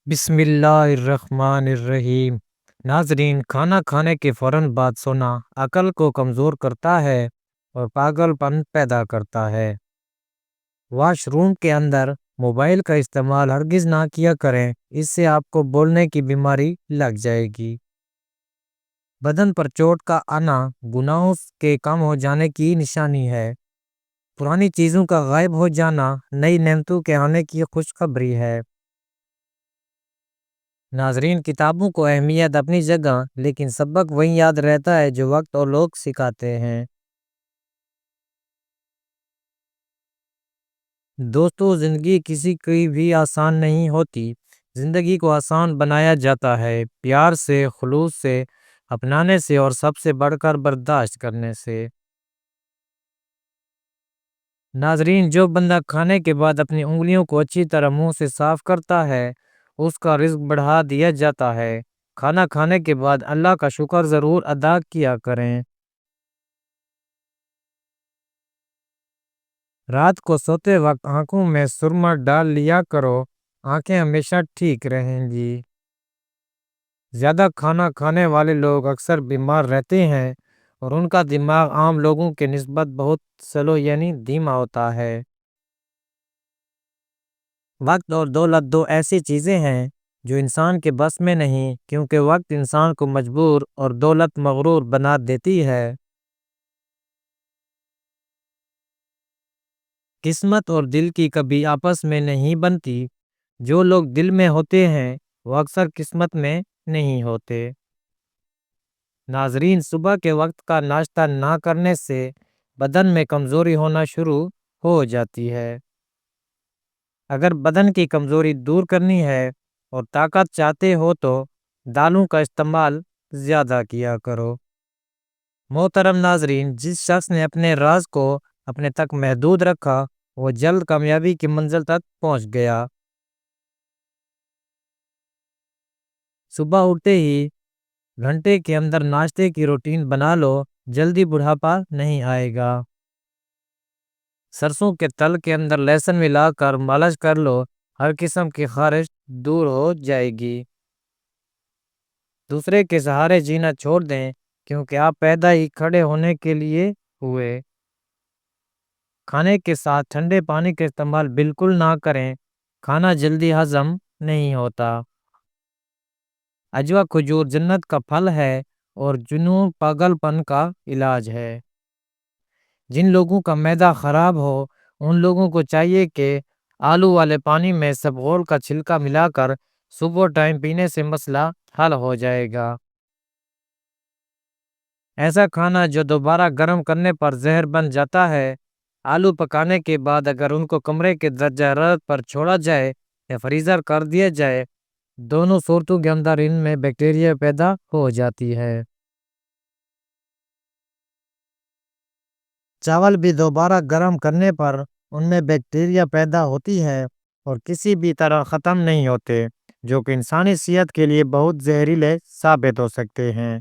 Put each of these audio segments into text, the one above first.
بسم اللہ الرحمن الرحیم۔ ناظرین، کھانا کھانے کے فوراً بعد سونا عقل کو کمزور کرتا ہے اور پاگل پن پیدا کرتا ہے۔ واش روم کے اندر موبائل کا استعمال ہرگز نہ کیا کریں، اس سے آپ کو بولنے کی بیماری لگ جائے گی۔ بدن پر چوٹ کا آنا گناہوں کے کم ہو جانے کی نشانی ہے۔ پرانی چیزوں کا غائب ہو جانا نئی نعمتوں کے آنے کی خوشخبری ہے۔ ناظرین، کتابوں کو اہمیت اپنی جگہ، لیکن سبق وہی یاد رہتا ہے جو وقت اور لوگ سکھاتے ہیں۔ دوستو، زندگی کسی کی بھی آسان نہیں ہوتی۔ زندگی کو آسان بنایا جاتا ہے پیار سے، خلوص سے، اپنانے سے اور سب سے بڑھ کر برداشت کرنے سے۔ ناظرین، جو بندہ کھانے کے بعد اپنی انگلیوں کو اچھی طرح منہ سے صاف کرتا ہے، اس کا رزق بڑھا دیا جاتا ہے۔ کھانا کھانے کے بعد اللہ کا شکر ضرور ادا کیا کریں۔ رات کو سوتے وقت آنکھوں میں سرما ڈال لیا کرو، آنکھیں ہمیشہ ٹھیک رہیں گی۔ زیادہ کھانا کھانے والے لوگ اکثر بیمار رہتے ہیں اور ان کا دماغ عام لوگوں کے نسبت بہت سلو یعنی دھیما ہوتا ہے۔ وقت اور دولت دو ایسی چیزیں ہیں جو انسان کے بس میں نہیں، کیونکہ وقت انسان کو مجبور اور دولت مغرور بنا دیتی ہے۔ قسمت اور دل کی کبھی آپس میں نہیں بنتی۔ جو لوگ دل میں ہوتے ہیں وہ اکثر قسمت میں نہیں ہوتے۔ ناظرین، صبح کے وقت کا ناشتہ نہ کرنے سے بدن میں کمزوری ہونا شروع ہو جاتی ہے۔ اگر بدن کی کمزوری دور کرنی ہے اور طاقت چاہتے ہو تو دالوں کا استعمال زیادہ کیا کرو۔ محترم ناظرین، جس شخص نے اپنے راز کو اپنے تک محدود رکھا وہ جلد کامیابی کی منزل تک پہنچ گیا۔ صبح اٹھتے ہی گھنٹے کے اندر ناشتے کی روٹین بنا لو، جلدی بڑھاپا نہیں آئے گا۔ سرسوں کے تل کے اندر لہسن ملا کر مالش کر لو، ہر قسم کی خارش دور ہو جائے گی۔ دوسرے کے سہارے جینا چھوڑ دیں، کیونکہ آپ پیدا ہی کھڑے ہونے کے لیے ہوئے۔ کھانے کے ساتھ ٹھنڈے پانی کا استعمال بالکل نہ کریں، کھانا جلدی ہضم نہیں ہوتا۔ اجوا کھجور جنت کا پھل ہے اور جنون پاگل پن کا علاج ہے۔ جن لوگوں کا معدہ خراب ہو ان لوگوں کو چاہیے کہ آلو والے پانی میں اسبغول کا چھلکا ملا کر صبح ٹائم پینے سے مسئلہ حل ہو جائے گا۔ ایسا کھانا جو دوبارہ گرم کرنے پر زہر بن جاتا ہے، آلو پکانے کے بعد اگر ان کو کمرے کے درجہ حرارت پر چھوڑا جائے یا فریزر کر دیا جائے، دونوں صورتوں کے اندر ان میں بیکٹیریا پیدا ہو جاتی ہے۔ چاول بھی دوبارہ گرم کرنے پر ان میں بیکٹیریا پیدا ہوتی ہے اور کسی بھی طرح ختم نہیں ہوتے، جو کہ انسانی صحت کے لیے بہت زہریلے ثابت ہو سکتے ہیں۔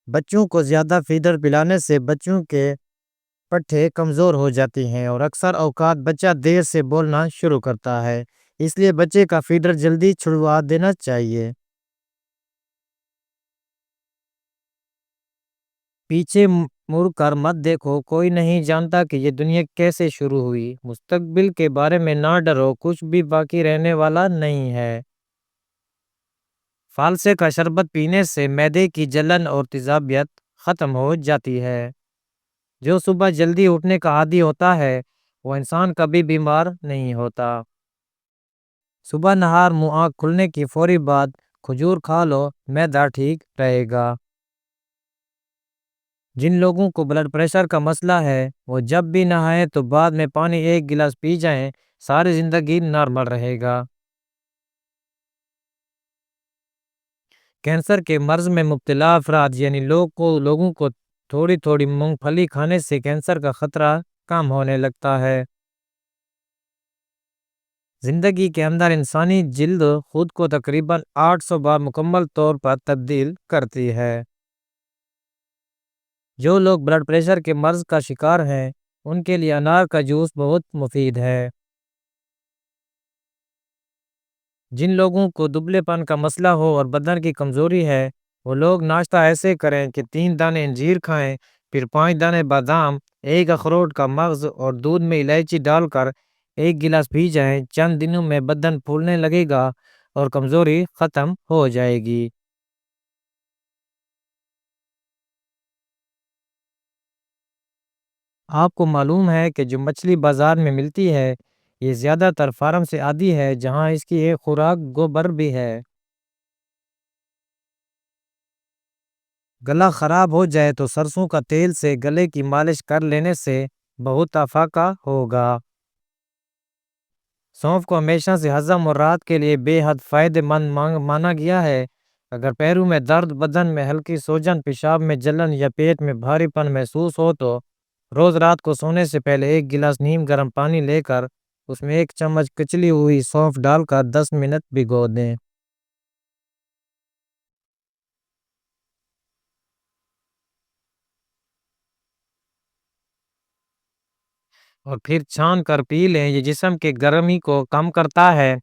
بچوں کو زیادہ فیڈر پلانے سے بچوں کے پٹھے کمزور ہو جاتی ہیں اور اکثر اوقات بچہ دیر سے بولنا شروع کرتا ہے، اس لیے بچے کا فیڈر جلدی چھڑوا دینا چاہیے۔ پیچھے مڑ کر مت دیکھو، کوئی نہیں جانتا کہ یہ دنیا کیسے شروع ہوئی۔ مستقبل کے بارے میں نہ ڈرو، کچھ بھی باقی رہنے والا نہیں ہے۔ فالسے کا شربت پینے سے معدے کی جلن اور تیزابیت ختم ہو جاتی ہے۔ جو صبح جلدی اٹھنے کا عادی ہوتا ہے وہ انسان کبھی بیمار نہیں ہوتا۔ صبح نہار منہ آنکھ کھلنے کی فوری بعد کھجور کھا لو، معدہ ٹھیک رہے گا۔ جن لوگوں کو بلڈ پریشر کا مسئلہ ہے وہ جب بھی نہائیں تو بعد میں پانی 1 گلاس پی جائیں، ساری زندگی نارمل رہے گا۔ کینسر کے مرض میں مبتلا افراد یعنی لوگوں کو تھوڑی تھوڑی مونگ پھلی کھانے سے کینسر کا خطرہ کم ہونے لگتا ہے۔ زندگی کے اندر انسانی جلد خود کو تقریباً 800 بار مکمل طور پر تبدیل کرتی ہے۔ جو لوگ بلڈ پریشر کے مرض کا شکار ہیں ان کے لیے انار کا جوس بہت مفید ہے۔ جن لوگوں کو دبلے پن کا مسئلہ ہو اور بدن کی کمزوری ہے، وہ لوگ ناشتہ ایسے کریں کہ 3 دانے انجیر کھائیں، پھر 5 دانے بادام، ایک اخروٹ کا مغز اور دودھ میں الائچی ڈال کر 1 گلاس پی جائیں۔ چند دنوں میں بدن پھولنے لگے گا اور کمزوری ختم ہو جائے گی۔ آپ کو معلوم ہے کہ جو مچھلی بازار میں ملتی ہے، یہ زیادہ تر فارم سے آتی ہے جہاں اس کی ایک خوراک گوبر بھی ہے۔ گلا خراب ہو جائے تو سرسوں کا تیل سے گلے کی مالش کر لینے سے بہت افاقہ ہوگا۔ سونف کو ہمیشہ سے ہضم اور راحت کے لیے بے حد فائدہ مند مانا گیا ہے۔ اگر پیروں میں درد، بدن میں ہلکی سوجن، پیشاب میں جلن یا پیٹ میں بھاری پن محسوس ہو تو روز رات کو سونے سے پہلے 1 گلاس نیم گرم پانی لے کر اس میں 1 چمچ کچلی ہوئی سونف ڈال کر 10 منٹ بھگو دیں۔ اور پھر چھان کر پی لیں۔ یہ جسم کے گرمی کو کم کرتا ہے،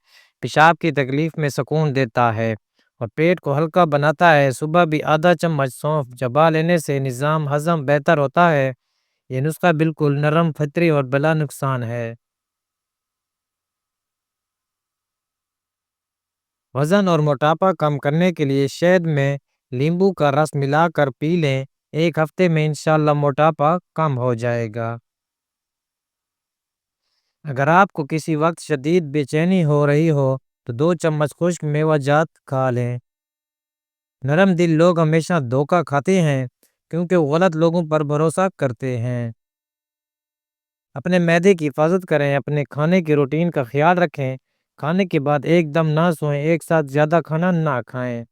پیشاب کی تکلیف میں سکون دیتا ہے اور پیٹ کو ہلکا بناتا ہے۔ صبح بھی آدھا چمچ سونف چبا لینے سے نظام ہضم بہتر ہوتا ہے۔ یہ نسخہ بالکل نرم، فطری اور بلا نقصان ہے۔ وزن اور موٹاپا کم کرنے کے لیے شہد میں لیمبو کا رس ملا کر پی لیں۔ 1 ہفتے میں انشاءاللہ موٹاپا کم ہو جائے گا۔ اگر آپ کو کسی وقت شدید بے چینی ہو رہی ہو تو 2 چمچ خشک میوہ جات کھا لیں۔ نرم دل لوگ ہمیشہ دھوکہ کھاتے ہیں کیونکہ وہ غلط لوگوں پر بھروسہ کرتے ہیں۔ اپنے معدے کی حفاظت کریں، اپنے کھانے کی روٹین کا خیال رکھیں۔ کھانے کے بعد ایک دم نہ سوئیں، ایک ساتھ زیادہ کھانا نہ کھائیں۔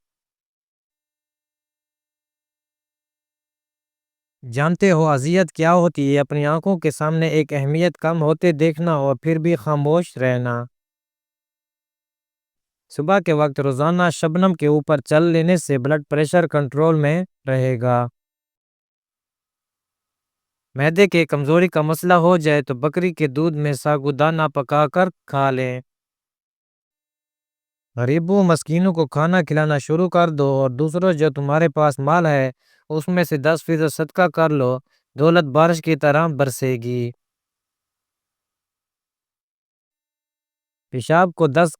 جانتے ہو اذیت کیا ہوتی ہے؟ اپنی آنکھوں کے سامنے ایک اہمیت کم ہوتے دیکھنا اور پھر بھی خاموش رہنا۔ صبح کے وقت روزانہ شبنم کے اوپر چل لینے سے بلڈ پریشر کنٹرول میں رہے گا۔ معدے کے کمزوری کا مسئلہ ہو جائے تو بکری کے دودھ میں ساگودانہ پکا کر کھا لیں۔ غریبوں مسکینوں کو کھانا کھلانا شروع کر دو اور دوسروں جو تمہارے پاس مال ہے اس میں سے 10% صدقہ کر لو، دولت بارش کی طرح برسے گی۔ پیشاب کو 10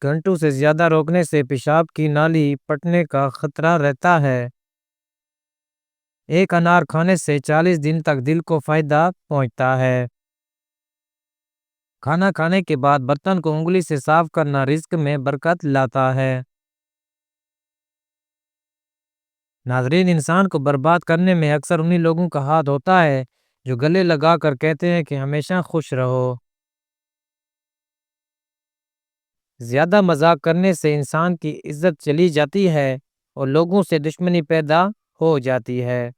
گھنٹوں سے زیادہ روکنے سے پیشاب کی نالی پھٹنے کا خطرہ رہتا ہے۔ ایک انار کھانے سے 40 دن تک دل کو فائدہ پہنچتا ہے۔ کھانا کھانے کے بعد برتن کو انگلی سے صاف کرنا رزق میں برکت لاتا ہے۔ ناظرین، انسان کو برباد کرنے میں اکثر انہی لوگوں کا ہاتھ ہوتا ہے جو گلے لگا کر کہتے ہیں کہ ہمیشہ خوش رہو۔ زیادہ مذاق کرنے سے انسان کی عزت چلی جاتی ہے اور لوگوں سے دشمنی پیدا ہو جاتی ہے۔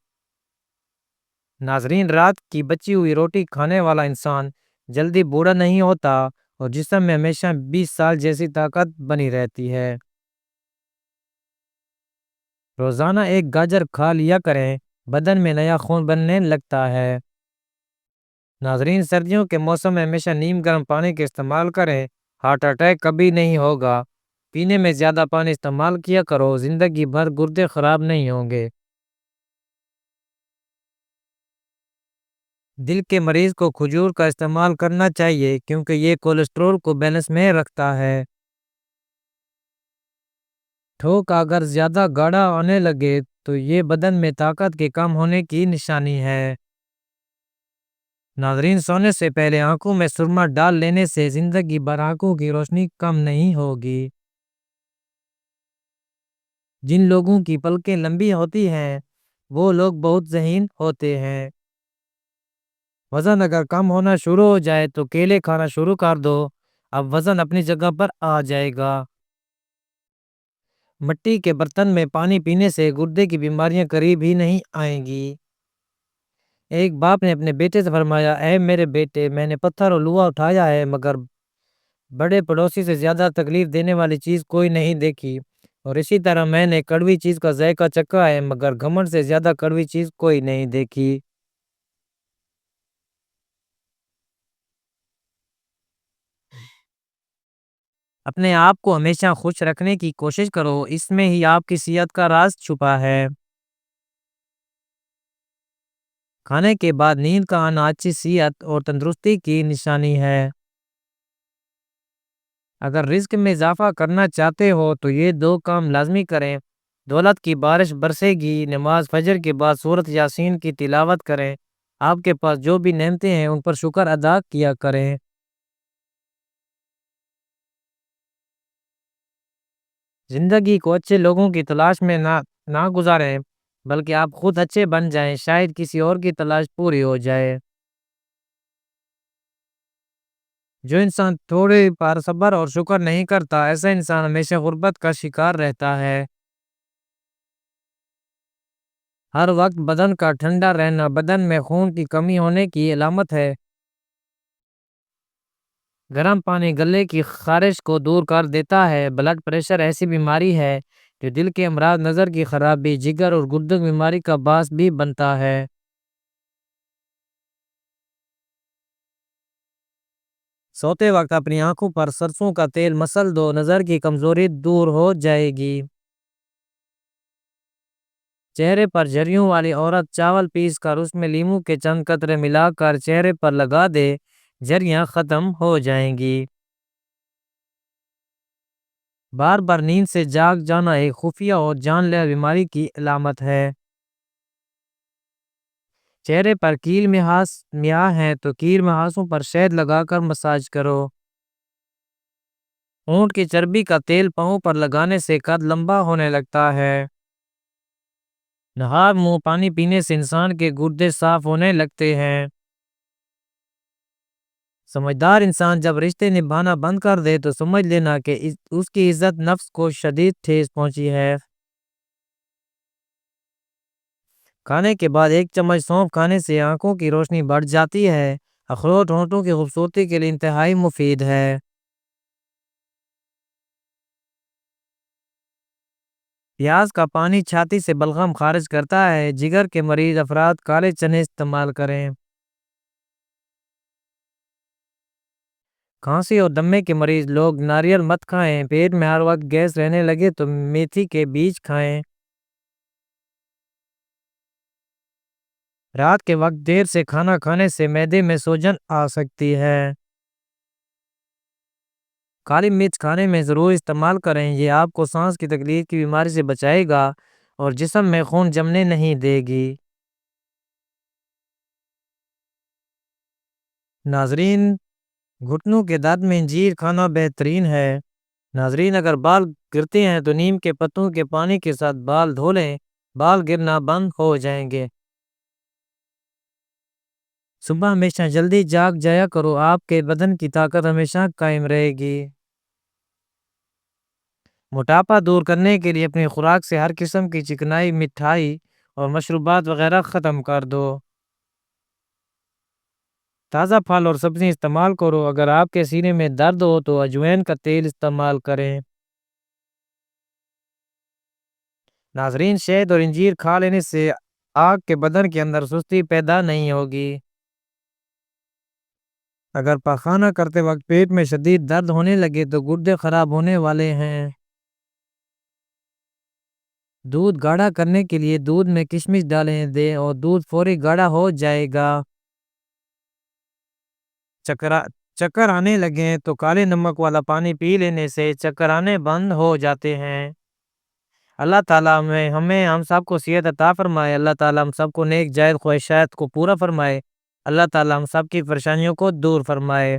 ناظرین، رات کی بچی ہوئی روٹی کھانے والا انسان جلدی بوڑھا نہیں ہوتا اور جسم میں ہمیشہ 20 سال جیسی طاقت بنی رہتی ہے۔ روزانہ ایک گاجر کھا لیا کریں، بدن میں نیا خون بننے لگتا ہے۔ ناظرین، سردیوں کے موسم میں ہمیشہ نیم گرم پانی کے استعمال کریں، ہارٹ اٹیک کبھی نہیں ہوگا۔ پینے میں زیادہ پانی استعمال کیا کرو، زندگی بھر گردے خراب نہیں ہوں گے۔ دل کے مریض کو کھجور کا استعمال کرنا چاہیے کیونکہ یہ کولیسٹرول کو بیلنس میں رکھتا ہے۔ تھوک اگر زیادہ گاڑھا آنے لگے تو یہ بدن میں طاقت کے کم ہونے کی نشانی ہے۔ ناظرین، سونے سے پہلے آنکھوں میں سرما ڈال لینے سے زندگی بھر آنکھوں کی روشنی کم نہیں ہوگی۔ جن لوگوں کی پلکیں لمبی ہوتی ہیں وہ لوگ بہت ذہین ہوتے ہیں۔ وزن اگر کم ہونا شروع ہو جائے تو کیلے کھانا شروع کر دو، اب وزن اپنی جگہ پر آ جائے گا۔ مٹی کے برتن میں پانی پینے سے گردے کی بیماریاں قریب ہی نہیں آئیں گی۔ ایک باپ نے اپنے بیٹے سے فرمایا، اے میرے بیٹے، میں نے پتھر اور لوہا اٹھایا ہے مگر بڑے پڑوسی سے زیادہ تکلیف دینے والی چیز کوئی نہیں دیکھی، اور اسی طرح میں نے کڑوی چیز کا ذائقہ چکھا ہے مگر گھمنڈ سے زیادہ کڑوی چیز کوئی نہیں دیکھی۔ اپنے آپ کو ہمیشہ خوش رکھنے کی کوشش کرو، اس میں ہی آپ کی صحت کا راز چھپا ہے۔ کھانے کے بعد نیند کا آنا اچھی صحت اور تندرستی کی نشانی ہے۔ اگر رزق میں اضافہ کرنا چاہتے ہو تو یہ دو کام لازمی کریں۔ دولت کی بارش برسے گی، نماز فجر کے بعد سورۃ یاسین کی تلاوت کریں۔ آپ کے پاس جو بھی نعمتیں ہیں ان پر شکر ادا کیا کریں۔ زندگی کو اچھے لوگوں کی تلاش میں نہ گزاریں، بلکہ آپ خود اچھے بن جائیں، شاید کسی اور کی تلاش پوری ہو جائے۔ جو انسان تھوڑے پر صبر اور شکر نہیں کرتا، ایسا انسان ہمیشہ غربت کا شکار رہتا ہے۔ ہر وقت بدن کا ٹھنڈا رہنا بدن میں خون کی کمی ہونے کی علامت ہے۔ گرم پانی گلے کی خارش کو دور کر دیتا ہے۔ بلڈ پریشر ایسی بیماری ہے جو دل کے امراض، نظر کی خرابی، جگر اور گردوں کی بیماری کا باعث بھی بنتا ہے۔ سوتے وقت اپنی آنکھوں پر سرسوں کا تیل مسل دو، نظر کی کمزوری دور ہو جائے گی۔ چہرے پر جریوں والی عورت چاول پیس کر اس میں لیموں کے چند قطرے ملا کر چہرے پر لگا دے، جریاں ختم ہو جائیں گی۔ بار بار نیند سے جاگ جانا ایک خفیہ اور جان لیوا بیماری کی علامت ہے۔ چہرے پر کیل میاں ہے تو کیل محاسوں پر شہد لگا کر مساج کرو۔ اونٹ کی چربی کا تیل پاؤں پر لگانے سے قد لمبا ہونے لگتا ہے۔ نہار منہ پانی پینے سے انسان کے گردے صاف ہونے لگتے ہیں۔ سمجھدار انسان جب رشتے نبھانا بند کر دے تو سمجھ لینا کہ اس کی عزت نفس کو شدید ٹھیس پہنچی ہے۔ کھانے کے بعد ایک چمچ سونف کھانے سے آنکھوں کی روشنی بڑھ جاتی ہے۔ اخروٹ ہونٹوں کی خوبصورتی کے لیے انتہائی مفید ہے۔ پیاز کا پانی چھاتی سے بلغم خارج کرتا ہے۔ جگر کے مریض افراد کالے چنے استعمال کریں۔ کھانسی اور دمے کے مریض لوگ ناریل مت کھائیں۔ پیٹ میں ہر وقت گیس رہنے لگے تو میتھی کے بیج کھائیں۔ رات کے وقت دیر سے کھانا کھانے سے معدے میں سوجن آ سکتی ہے۔ کالی مرچ کھانے میں ضرور استعمال کریں، یہ آپ کو سانس کی تکلیف کی بیماری سے بچائے گا اور جسم میں خون جمنے نہیں دے گی۔ ناظرین، گھٹنوں کے درد میں انجیر کھانا بہترین ہے۔ ناظرین، اگر بال گرتے ہیں تو نیم کے پتوں کے پانی کے ساتھ بال دھو لیں، بال گرنا بند ہو جائیں گے۔ صبح ہمیشہ جلدی جاگ جایا کرو، آپ کے بدن کی طاقت ہمیشہ قائم رہے گی۔ موٹاپا دور کرنے کے لیے اپنی خوراک سے ہر قسم کی چکنائی، مٹھائی اور مشروبات وغیرہ ختم کر دو۔ تازہ پھل اور سبزی استعمال کرو۔ اگر آپ کے سینے میں درد ہو تو اجوین کا تیل استعمال کریں۔ ناظرین، شہد اور انجیر کھا لینے سے آگ کے بدن کے اندر سستی پیدا نہیں ہوگی۔ اگر پخانہ کرتے وقت پیٹ میں شدید درد ہونے لگے تو گردے خراب ہونے والے ہیں۔ دودھ گاڑھا کرنے کے لیے دودھ میں کشمش ڈالیں دیں اور دودھ فوری گاڑھا ہو جائے گا۔ چکر آنے لگیں تو کالے نمک والا پانی پی لینے سے چکر آنے بند ہو جاتے ہیں۔ اللہ تعالیٰ ہم سب کو صحت عطا فرمائے۔ اللہ تعالیٰ ہم سب کو نیک جائز خواہشات کو پورا فرمائے۔ اللہ تعالیٰ ہم سب کی پریشانیوں کو دور فرمائے۔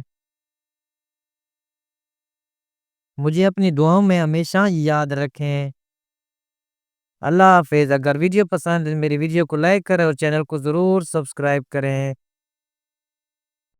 مجھے اپنی دعاؤں میں ہمیشہ یاد رکھیں۔ اللہ حافظ۔ اگر ویڈیو پسند ہے میری ویڈیو کو لائک کریں اور چینل کو ضرور سبسکرائب کریں۔